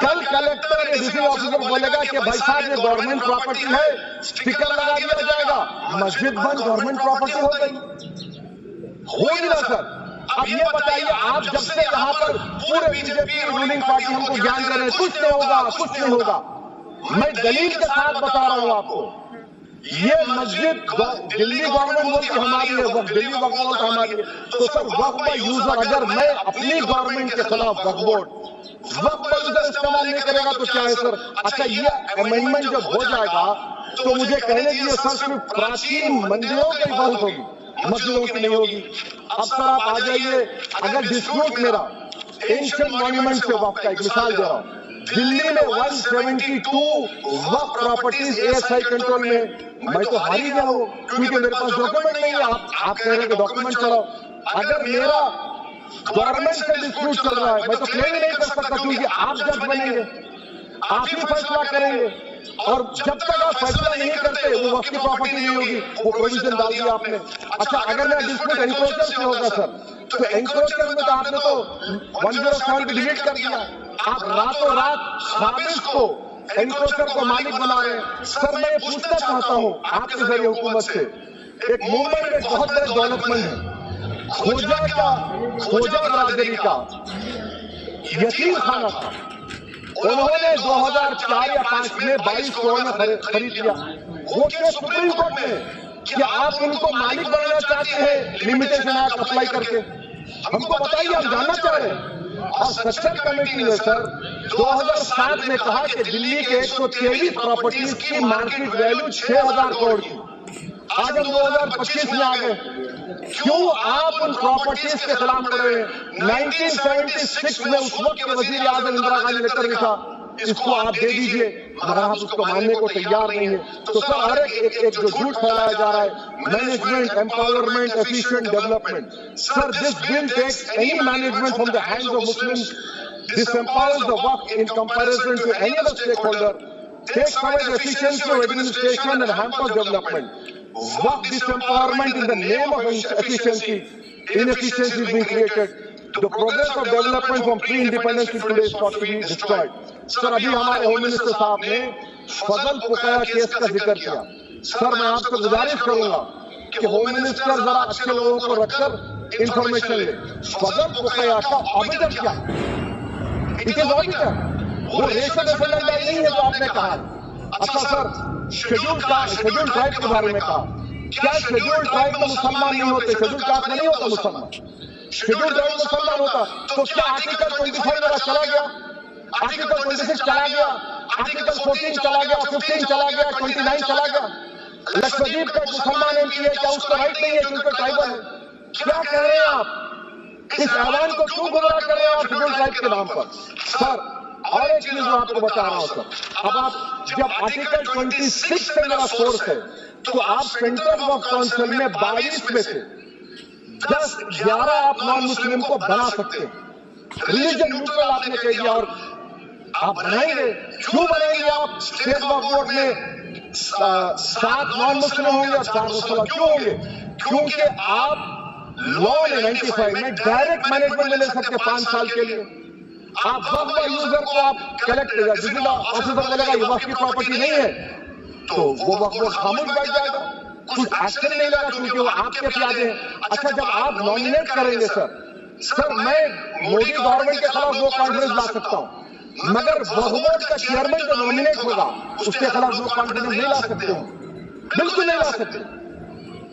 کل کلیکٹر یا D C officer بولے گا کہ بھائی صاحب یہ گورنمنٹ پراپرٹی ہے، اسٹیکر لگا دیا جائے گا، مسجد بند گورنمنٹ پراپرٹی ہو گئی، ہوگی نا سر؟ اب یہ بتائیے، آپ جب سے یہاں پر پورے بی جے پی رولنگ پارٹی ہم کو جان دے رہے ہیں کچھ نہیں ہوگا، کچھ نہیں ہوگا، میں دلیل کے ساتھ بتا رہا ہوں آپ کو، یہ مسجد دلی گورنمنٹ بولتی ہماری ہے، وقف دلی وقف بورڈ ہماری ہے، تو سر وقف با یوزر اگر میں اپنی گورنمنٹ کے خلاف وقف بورڈ وقف با یوزر استعمال نہیں کرے گا تو کیا ہے سر؟ اچھا یہ امینڈمنٹ جب ہو جائے گا تو مجھے کہنے دیجیے سر صرف پراچین مندروں کی بات ہوگی، مسجدوں کی نہیں ہوگی۔ اب سر آپ آ جائیے، اگر ڈسپیوٹ میرا اینشنٹ مانیومنٹ سے وقف کا ایک مثال دے رہا ہوں، دلی میں 172 وقف properties A S I control میں تو ہار ہی گیا ہوں کیونکہ میرے پاس ڈاکومنٹ نہیں ہے۔ آپ کہہ رہے ہیں کہ ڈاکومنٹ چلاؤ، اگر میرا گورنمنٹ سے ڈسپیوٹ چل رہا ہے میں تو کلیم ہی نہیں کر سکتا کیونکہ آپ جج بنیں گے، آپ ہی فیصلہ کریں گے، اور جب تک آپ فیصلہ نہیں کرتے وہ وقت کی پراپرٹی نہیں ہوگی، وہ پروویژن ڈال دیا آپ نے۔ اچھا اگر میرا ڈسپیوٹ انکروچر سے ہوگا سر، تو انکروچر میں تو آپ نے تو 107 کو ڈیلیٹ کر دیا، آپ راتوں رات خابص کو انکروچر کو مالک بنا رہے ہیں۔ سر میں یہ پوچھنا چاہتا ہوں آپ کے ذریعے حکومت سے، ایک موومنٹ ایک بہت بڑے دولت مند ہے، کھوجا برادری کا یتیم خانہ تھا، انہوں نے 2004 یا 5 میں 22 کروڑ میں خرید لیا، وہ کیس سپریم کورٹ میں کہ آپ ان کو مالک بنانا چاہتے ہیں لمیٹیشن ایکٹ اپلائی کر کے، ہم کو بتائیے، ہم جاننا چاہ رہے ہیں۔ اور سیکشن کمیٹی نے سر 2007 میں کہا کہ دلی کے 123 پراپرٹیز کی مارکیٹ ویلیو 6000 کروڑ کی، آج ہم 2025 میں آ گئے، کیوں آپ ان پراپرٹیز کے خلاف لڑ رہے ہیں؟ 1976 میں اس وقت کے وزیر اعظم اندرا گاندھی لیٹر لکھا، اس کو آپ دے دیجئے، مگر آپ اس کو ماننے کو تیار نہیں ہیں۔ تو سر ہر ایک جو جھوٹ پھیلایا جا رہا ہے، management, empowerment, efficient development, sir this bill takes any management from the hands of Muslims, disempowers the Waqf in comparison to any other stakeholder, takes away the efficiency of administration and hampers development. Waqf disempowerment in the name of efficiency, inefficiency is being created. The progress of development from pre-independence to today is got to be destroyed. سر ابھی ہمارے home minister صاحب نے فضل پکایا case کا ذکر کیا، سر میں آپ سے گزارش کروں گا کہ ہوم منسٹر ذرا اچھے لوگوں کو رکھ کر انفارمیشن لے، فضل پکایا کا آبیٹر کیا؟ اٹ از آبیٹر، وہ ریشن ڈیفینڈنٹ نہیں ہے جو آپ نے کہا۔ اچھا سر شیڈول ٹرائب کے بارے میں کہا، کیا شیڈول ٹرائب میں مسلمان نہیں ہوتے؟ شیڈول کاسٹ میں نہیں ہوتا مسلمان، شیڈول ٹرائب مسلمان ہوتا تو کیا آرٹیکل 25 میرا چلا گیا، آرٹیکل 26 چلا گیا، آرٹیکل 14 چلا گیا، 15 چلا گیا، 29 چلا گیا؟ لکشدیپ کا مسلمان ایم پی ہے، کیا اس کا رائٹ نہیں ہے کیونکہ ٹرائبل ہے؟ کیا کہہ رہے ہیں آپ؟ اس ایوان کو کیوں گمراہ کر رہے ہیں آپ شیڈول ٹرائب کے نام پر؟ سر اور ایک چیز میں آپ کو بتا رہا ہوں سر، اب آپ جب آرٹیکل 26 سے میرا سورس ہے تو آپ سینٹرل وقف کونسل میں 22 میں سے 11 آپ نان مسلم کو بنا سکتے ہیں، ریلیجن نیوٹرل آپ نے کہہ دیا، اور آپ بنائیں گے، کیوں بنائیں گے آپ؟ اسٹیٹ وقف بورڈ میں 7 نان مسلم ہوں گے اور 4 مسلمان، کیوں ہوں گے؟ کیونکہ آپ لا نے 95 میں ڈائریکٹ مینجمنٹ میں لے سکتے 5 سال کے لیے۔ آپ وقف با یوزر کو آپ کلیکٹ کرے گا، جزیلا آفیسر بولے گا یہ وقف کی پراپرٹی نہیں ہے تو وہ وقف بورڈ خاموش بیٹھ جائے گا، کچھ ایکشن نہیں لگا کیونکہ وہ آپ کے پیادے ہیں۔ اچھا جب آپ نامینیٹ کریں گے سر میں مودی گورنمنٹ کے خلاف وہ کانفیڈنس لا سکتا ہوں، مگر وقف بورڈ کا چیئرمین جو نامینیٹ ہوگا اس کے خلاف وہ کانفیڈنس نہیں لا سکتے ہوں، بالکل نہیں لا سکتے۔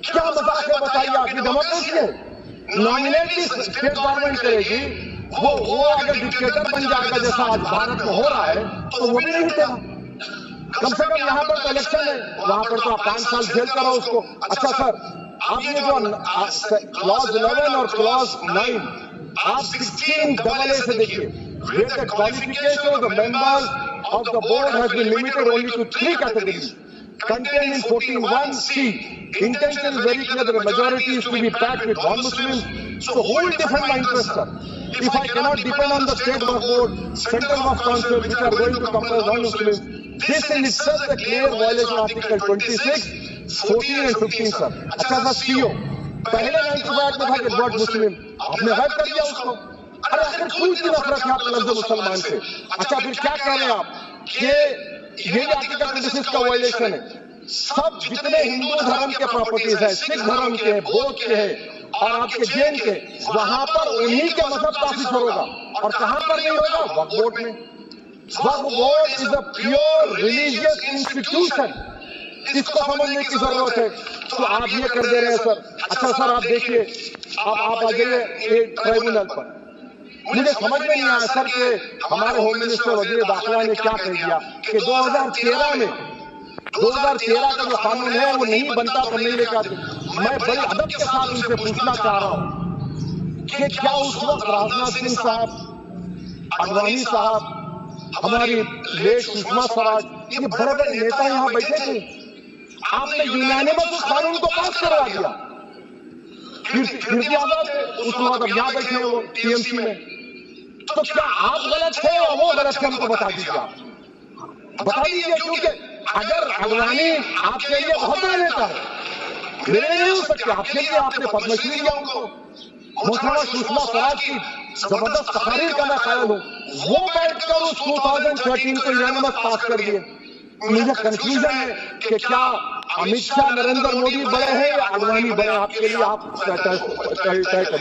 کیا مذاق ہے بتائیے؟ آپ کی ڈیموکریسی ہے، نامینیٹ بھی اسٹیٹ گورنمنٹ کرے گی، وہ اگر ڈکٹیٹر بن جائے گا جیسا آج بھارت میں ہو رہا ہے تو وہ بھی نہیں دے گا۔ کم سے کم یہاں پر تو الیکشن ہے، وہاں پر تو آپ 5 سال جیل کرو اس کو۔ اچھا سر آپ یہ جو کلاس 11 اور کلاس 9 آپ 16AA سے دیکھیے، where the qualification of the members of the board has been limited only to 3 categories contained in 14(1)(c). Intention is very clear that the majority is to be packed with non-Muslims. So who will defend my interest, sir? If I cannot depend on the state waqf board, central waqf council, which are going to compel non-Muslims, this in itself is a clear violation of Article 26, 14 and 15, sir. اچھا سر CO پہلے 95 میں تھا کہ but Muslim, آپ نے غائب کر دیا اس کو۔ ارے آخر کوئی سی نفرت ہے آپ کے لفظ مسلمان سے؟ اچھا پھر کیا کہہ رہے ہیں آپ کہ یہ بھی آرٹیکل 26 کا وائلیشن ہے؟ سب جتنے ہندو دھرم کے پراپرٹیز ہیں، سکھ دھرم کے، بودھ کے ہیں اور آپ کے جین کے، وہاں پر انہی کے مذہب کا آفیسر ہوگا، اور کہاں پر نہیں ہوگا؟ وقف بورڈ میں۔ وقف board is a pure religious institution, اس کو سمجھنے کی ضرورت ہے۔ تو آپ یہ کر دے رہے ہیں سر۔ اچھا سر آپ دیکھیے، آپ آ جائیے ایک ٹریبونل پر۔ مجھے سمجھ میں نہیں آیا سر کہ ہمارے ہوم منسٹر وزیر داخلہ نے کیا کہہ دیا کہ 2013 کا جو قانون ہے وہ نہیں بنتا تو نہیں لے کے آتے۔ میں بڑے ادب کے ساتھ ان سے پوچھنا چاہ رہا ہوں کہ کیا اس وقت راجناتھ سنگھ صاحب، اڈوانی صاحب، ہماری لیٹ سشما سوراج، یہ بڑے بڑے نیتا یہاں بیٹھے تھے؟ آپ نے یونانیمس اس قانون کو پاس کروا دیا۔ کیرتی آزاد اس وقت اب یہاں بیٹھے ہیں وہ ٹی ایم سی میں۔ تو کیا آپ غلط تھے اور وہ غلط تھے؟ ہم کو بتا دیجیے، آپ بتا دیجیے، کیونکہ اگر اڈوانی آپ کے لیے بہت بڑا نیتا ہے، میرے نہیں ہو سکتے، آپ کے لیے آپ نے پدم شری دیا ان کو، محترمہ سشما سوراج کی زبردست تقاریر کا میں قائل ہوں، وہ بیٹھ کر اس 2013 کو یونانیمس پاس کر دیے۔ مجھے کنفیوژن ہے کہ کیا امت شاہ، نریندر مودی بڑے ہیں یا اڈوانی بڑے ہیں؟ آپ کے لیے آپ طے کر